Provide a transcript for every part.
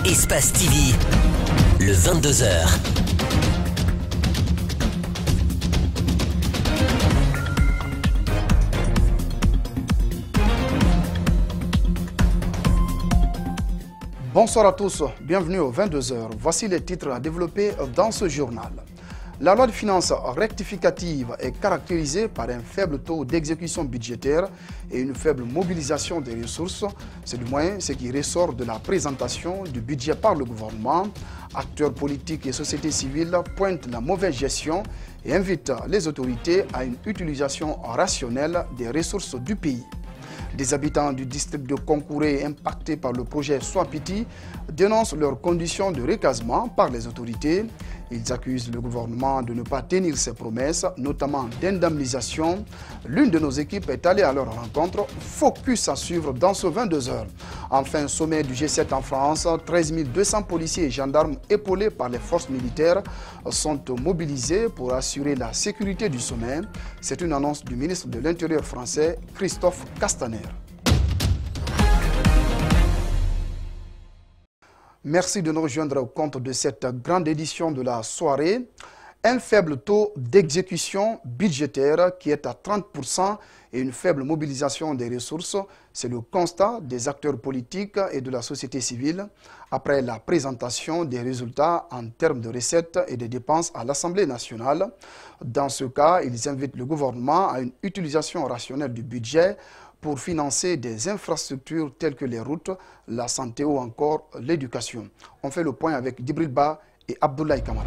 Espace TV, le 22h. Bonsoir à tous, bienvenue aux 22h. Voici les titres à développer dans ce journal. La loi de finances rectificative est caractérisée par un faible taux d'exécution budgétaire et une faible mobilisation des ressources. C'est du moins ce qui ressort de la présentation du budget par le gouvernement. Acteurs politiques et sociétés civiles pointent la mauvaise gestion et invitent les autorités à une utilisation rationnelle des ressources du pays. Des habitants du district de Konkouré impactés par le projet Swapiti dénoncent leurs conditions de recasement par les autorités. Ils accusent le gouvernement de ne pas tenir ses promesses, notamment d'indemnisation. L'une de nos équipes est allée à leur rencontre. Focus à suivre dans ce 22h. Enfin, sommet du G7 en France, 13 200 policiers et gendarmes épaulés par les forces militaires sont mobilisés pour assurer la sécurité du sommet. C'est une annonce du ministre de l'Intérieur français, Christophe Castaner. Merci de nous rejoindre au compte de cette grande édition de la soirée. Un faible taux d'exécution budgétaire qui est à 30% et une faible mobilisation des ressources, c'est le constat des acteurs politiques et de la société civile après la présentation des résultats en termes de recettes et de dépenses à l'Assemblée nationale. Dans ce cas, ils invitent le gouvernement à une utilisation rationnelle du budget pour financer des infrastructures telles que les routes, la santé ou encore l'éducation. On fait le point avec Djibril Ba et Abdoulaye Kamara.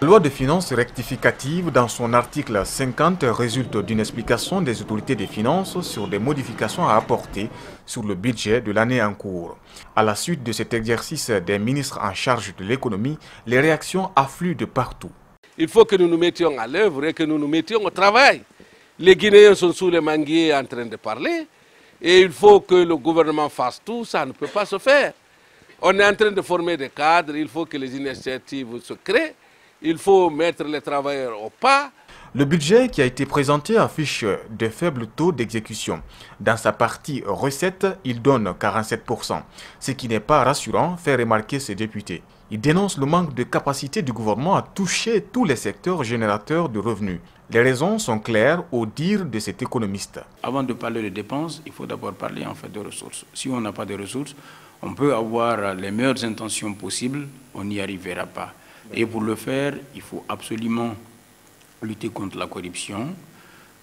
La loi de finances rectificative, dans son article 50, résulte d'une explication des autorités des finances sur des modifications à apporter sur le budget de l'année en cours. À la suite de cet exercice des ministres en charge de l'économie, les réactions affluent de partout. Il faut que nous nous mettions à l'œuvre et que nous nous mettions au travail. Les Guinéens sont sous les manguiers en train de parler et il faut que le gouvernement fasse tout, ça ne peut pas se faire. On est en train de former des cadres, il faut que les initiatives se créent, il faut mettre les travailleurs au pas. Le budget qui a été présenté affiche de faibles taux d'exécution. Dans sa partie recettes, il donne 47%, ce qui n'est pas rassurant, fait remarquer ces députés. Il dénonce le manque de capacité du gouvernement à toucher tous les secteurs générateurs de revenus. Les raisons sont claires au dire de cet économiste. Avant de parler de dépenses, il faut d'abord parler en fait de ressources. Si on n'a pas de ressources, on peut avoir les meilleures intentions possibles, on n'y arrivera pas. Et pour le faire, il faut absolument lutter contre la corruption,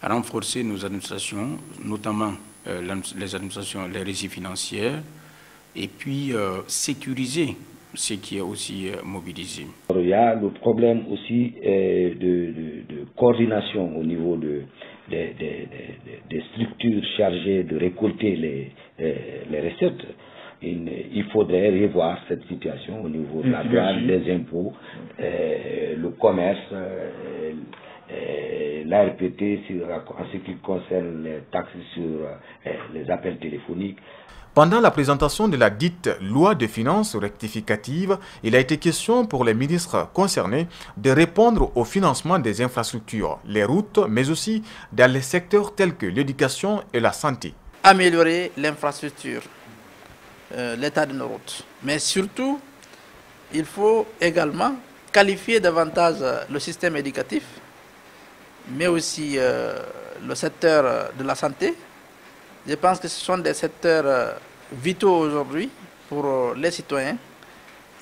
renforcer nos administrations, notamment les administrations, les régies financières, et puis sécuriser ce qui est aussi mobilisé. Il y a le problème aussi de coordination au niveau des structures chargées de récolter les recettes. Il faudrait revoir cette situation au niveau de la douane, des impôts, le commerce, l'ARPT en ce qui concerne les taxes sur les appels téléphoniques. Pendant la présentation de la dite loi de finances rectificative, il a été question pour les ministres concernés de répondre au financement des infrastructures, les routes, mais aussi dans les secteurs tels que l'éducation et la santé. Améliorer l'infrastructure, l'état de nos routes. Mais surtout, il faut également qualifier davantage le système éducatif, mais aussi le secteur de la santé. Je pense que ce sont des secteurs vitaux aujourd'hui pour les citoyens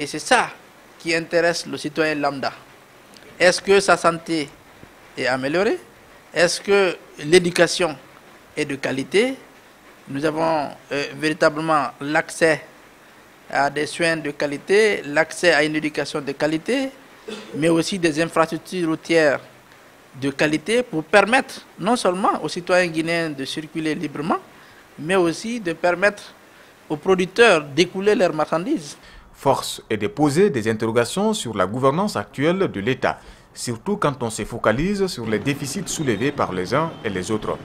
et c'est ça qui intéresse le citoyen lambda. Est-ce que sa santé est améliorée? Est-ce que l'éducation est de qualité? Nous avons véritablement l'accès à des soins de qualité, l'accès à une éducation de qualité, mais aussi des infrastructures routières de qualité pour permettre non seulement aux citoyens guinéens de circuler librement, mais aussi de permettre aux producteurs d'écouler leurs marchandises. Force est de poser des interrogations sur la gouvernance actuelle de l'État, surtout quand on se focalise sur les déficits soulevés par les uns et les autres.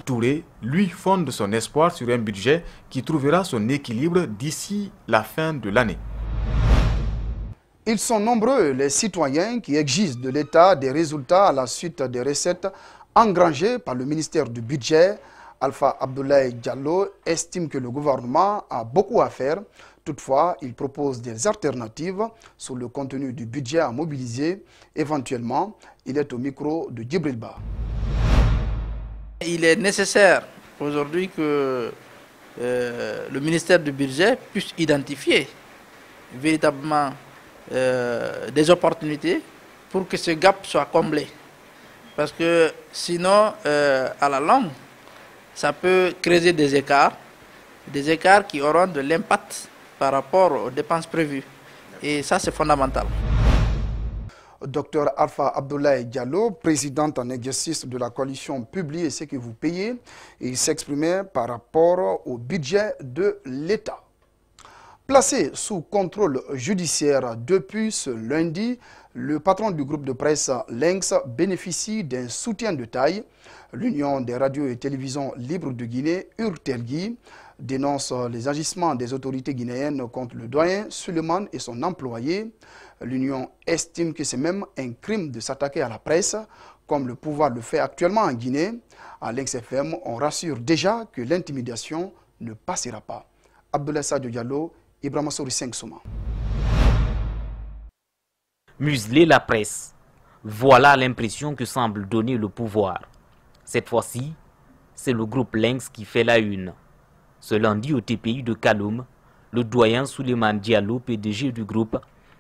Touré, lui, fonde son espoir sur un budget qui trouvera son équilibre d'ici la fin de l'année. Ils sont nombreux, les citoyens qui exigent de l'État des résultats à la suite des recettes engrangées par le ministère du Budget. Alpha Abdoulaye Diallo estime que le gouvernement a beaucoup à faire. Toutefois, il propose des alternatives sur le contenu du budget à mobiliser. Éventuellement, il est au micro de Djibril Ba. Il est nécessaire aujourd'hui que le ministère du Budget puisse identifier véritablement des opportunités pour que ce gap soit comblé. Parce que sinon, à la longue, ça peut créer des écarts qui auront de l'impact par rapport aux dépenses prévues. Et ça, c'est fondamental. Dr Alpha Abdoulaye Diallo, présidente en exercice de la coalition Publiez ce que vous payez, il s'exprimait par rapport au budget de l'État. Placé sous contrôle judiciaire depuis ce lundi, le patron du groupe de presse Lynx bénéficie d'un soutien de taille. L'Union des radios et télévisions libres de Guinée, URTELGUI, dénonce les agissements des autorités guinéennes contre le doyen Suleiman et son employé. L'Union estime que c'est même un crime de s'attaquer à la presse, comme le pouvoir le fait actuellement en Guinée. À Lynx FM, on rassure déjà que l'intimidation ne passera pas. Abdoulaye Sadio Diallo, Ibrahima Souri 5 Souma. Museler la presse. Voilà l'impression que semble donner le pouvoir. Cette fois-ci, c'est le groupe Lynx qui fait la une. Ce lundi au TPI de Kaloum, le doyen Suleiman Diallo, PDG du groupe,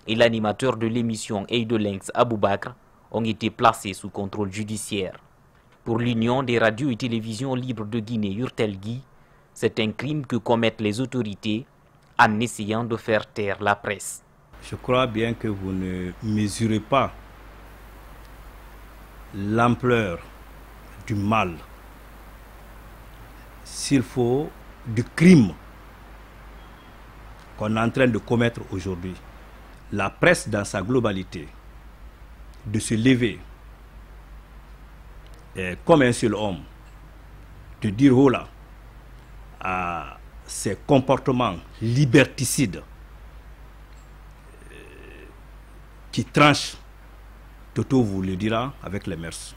et l'animateur de l'émission Eye de Lynx, Aboubakr, ont été placés sous contrôle judiciaire. Pour l'Union des radios et télévisions libres de Guinée, URTELGUI, c'est un crime que commettent les autorités en essayant de faire taire la presse. Je crois bien que vous ne mesurez pas l'ampleur du mal, s'il faut, du crime qu'on est en train de commettre aujourd'hui. La presse dans sa globalité, de se lever comme un seul homme, de dire oh là à ces comportements liberticides qui tranchent, Toto vous le dira avec les mœurs.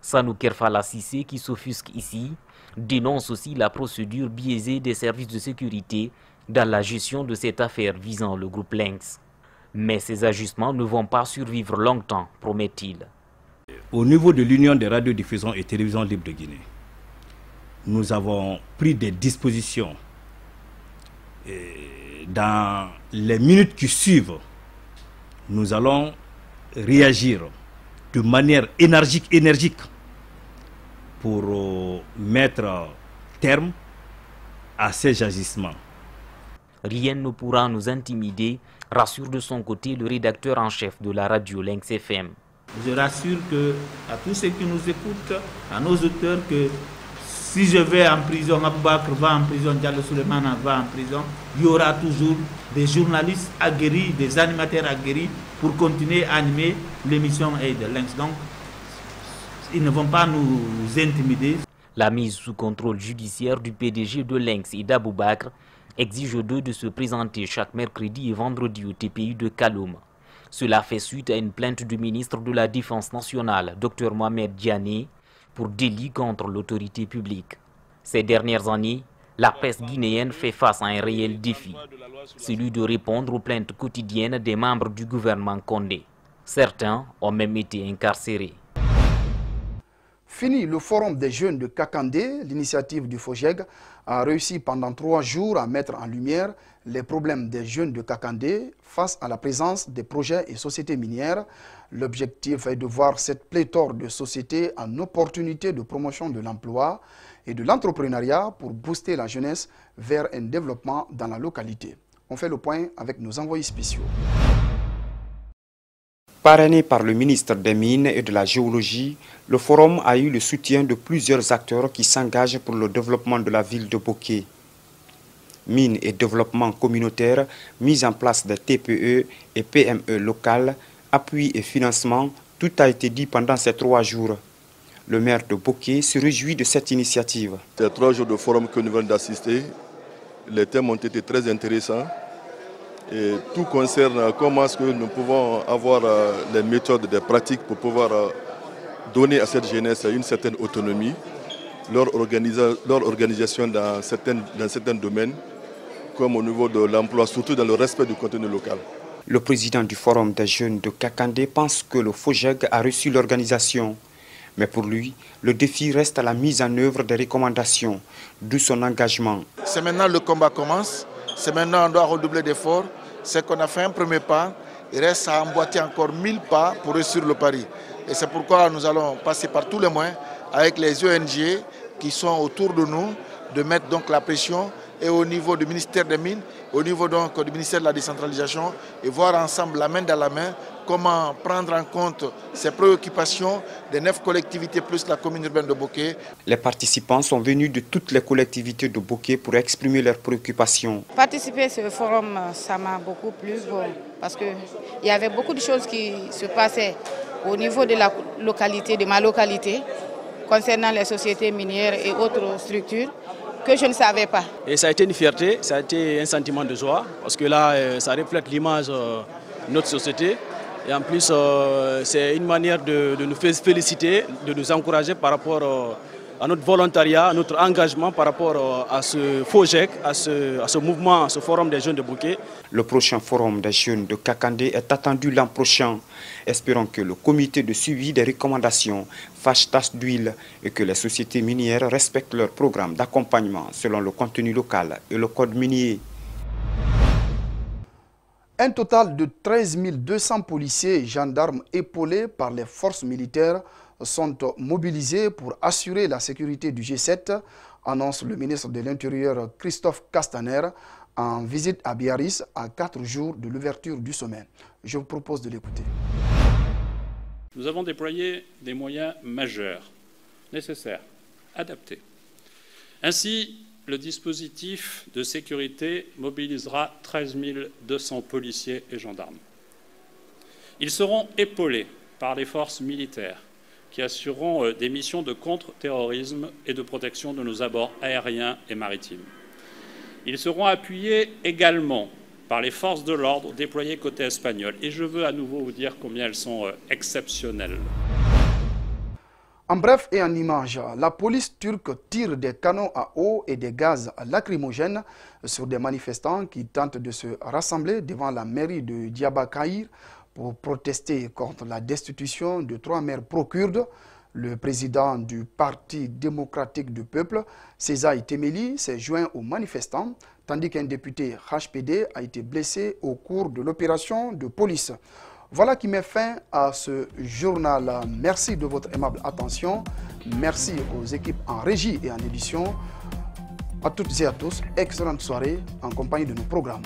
Sanou Kerfala Sissé, qui s'offusque ici, dénonce aussi la procédure biaisée des services de sécurité dans la gestion de cette affaire visant le groupe Lynx. Mais ces ajustements ne vont pas survivre longtemps, promet-il. Au niveau de l'Union des radiodiffusions et télévisions libres de Guinée, nous avons pris des dispositions. Et dans les minutes qui suivent, nous allons réagir de manière énergique pour mettre terme à ces agissements. Rien ne pourra nous intimider, rassure de son côté le rédacteur en chef de la radio Lynx FM. Je rassure à tous ceux qui nous écoutent, à nos auteurs, que si je vais en prison, Aboubakr va en prison, Diallo Suleiman va en prison, il y aura toujours des journalistes aguerris, des animateurs aguerris pour continuer à animer l'émission Eye de Lynx. Donc, ils ne vont pas nous intimider. La mise sous contrôle judiciaire du PDG de Lynx, Ida Aboubakr, exige d'eux de se présenter chaque mercredi et vendredi au TPI de Kaloum. Cela fait suite à une plainte du ministre de la Défense nationale, Dr Mohamed Diané, pour délit contre l'autorité publique. Ces dernières années, la presse guinéenne fait face à un réel défi, celui de répondre aux plaintes quotidiennes des membres du gouvernement Condé. Certains ont même été incarcérés. Fini le forum des jeunes de Kakandé, l'initiative du FOGEG a réussi pendant 3 jours à mettre en lumière les problèmes des jeunes de Kakandé face à la présence des projets et sociétés minières. L'objectif est de voir cette pléthore de sociétés en opportunité de promotion de l'emploi et de l'entrepreneuriat pour booster la jeunesse vers un développement dans la localité. On fait le point avec nos envoyés spéciaux. Parrainé par le ministre des Mines et de la Géologie, le forum a eu le soutien de plusieurs acteurs qui s'engagent pour le développement de la ville de Boké. Mines et développement communautaire, mise en place de TPE et PME locales, appui et financement, tout a été dit pendant ces 3 jours. Le maire de Boké se réjouit de cette initiative. Ces 3 jours de forum que nous venons d'assister, les thèmes ont été très intéressants. Et tout concerne comment est-ce que nous pouvons avoir les méthodes, des pratiques pour pouvoir donner à cette jeunesse une certaine autonomie leur organisation dans certains domaines, comme au niveau de l'emploi, surtout dans le respect du contenu local. Le président du Forum des jeunes de Kakandé pense que le FOJEG a reçu l'organisation. Mais pour lui, le défi reste à la mise en œuvre des recommandations, d'où son engagement. C'est maintenant le combat commence, c'est maintenant on doit redoubler d'efforts. C'est qu'on a fait un premier pas, il reste à emboîter encore 1000 pas pour réussir le pari. Et c'est pourquoi nous allons passer par tous les moyens avec les ONG qui sont autour de nous, de mettre donc la pression et au niveau du ministère des Mines, au niveau donc du ministère de la décentralisation et voir ensemble la main dans la main comment prendre en compte ces préoccupations des 9 collectivités plus la commune urbaine de Boké. Les participants sont venus de toutes les collectivités de Boké pour exprimer leurs préoccupations. Participer à ce forum, ça m'a beaucoup plu parce qu'il y avait beaucoup de choses qui se passaient au niveau de la localité, de ma localité, concernant les sociétés minières et autres structures que je ne savais pas. Et ça a été une fierté, ça a été un sentiment de joie parce que là, ça reflète l'image de notre société. Et en plus, c'est une manière de nous féliciter, de nous encourager par rapport à notre volontariat, à notre engagement par rapport à ce FOJEG, à ce mouvement, à ce forum des jeunes de Boké. Le prochain forum des jeunes de Kakandé est attendu l'an prochain. Espérons que le comité de suivi des recommandations fasse tache d'huile et que les sociétés minières respectent leur programme d'accompagnement selon le contenu local et le code minier. Un total de 13 200 policiers et gendarmes épaulés par les forces militaires sont mobilisés pour assurer la sécurité du G7, annonce le ministre de l'Intérieur Christophe Castaner en visite à Biarritz à 4 jours de l'ouverture du sommet. Je vous propose de l'écouter. Nous avons déployé des moyens majeurs, nécessaires, adaptés. Ainsi, le dispositif de sécurité mobilisera 13 200 policiers et gendarmes. Ils seront épaulés par les forces militaires qui assureront des missions de contre-terrorisme et de protection de nos abords aériens et maritimes. Ils seront appuyés également par les forces de l'ordre déployées côté espagnol. Et je veux à nouveau vous dire combien elles sont exceptionnelles. En bref et en images, la police turque tire des canons à eau et des gaz lacrymogènes sur des manifestants qui tentent de se rassembler devant la mairie de Diyarbakir pour protester contre la destitution de 3 maires pro-kurdes. Le président du Parti démocratique du peuple, Sezai Temeli, s'est joint aux manifestants, tandis qu'un député HPD a été blessé au cours de l'opération de police. Voilà qui met fin à ce journal. Merci de votre aimable attention. Merci aux équipes en régie et en édition. À toutes et à tous, excellente soirée en compagnie de nos programmes.